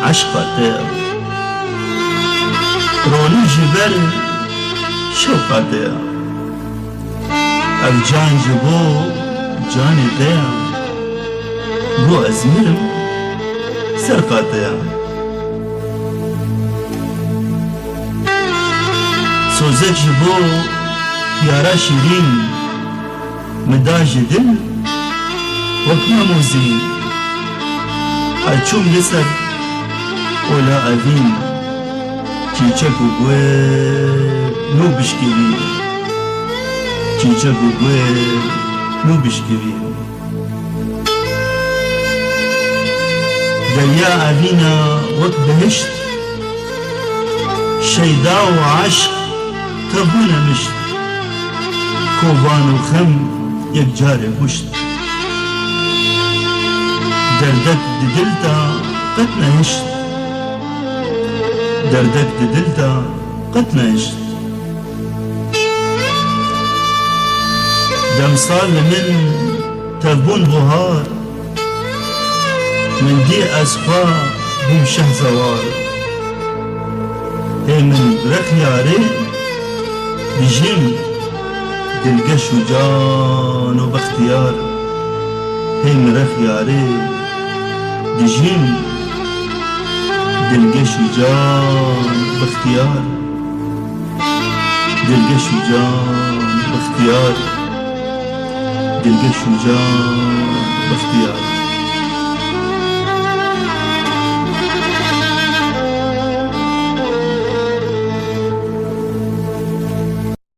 عشقته رونی جبر شوقته او جان جبو جان ده بو ازمیرم سرقته سوزک جبو یارا شیرین مداج دل وکنا موزین اچوم لسر ولا أذين چیچکو گوه نو بشکوی چیچکو گوه نو بشکوی دریا أذينا وقت بهشت شيدا وعشق تبونا مشت كوبان وخم يكجار بشت دردك ددلتا قتنا هشت دردك ددلتا قتنا هشت دمصال من تبون بهار من دي أسفا بوم شهزوار هي من رخياري بجيم دلقى شجان وباختيار هي من رخياري بجيم دلقى شجان باختيار دلقى شجان باختيار دلقى شجان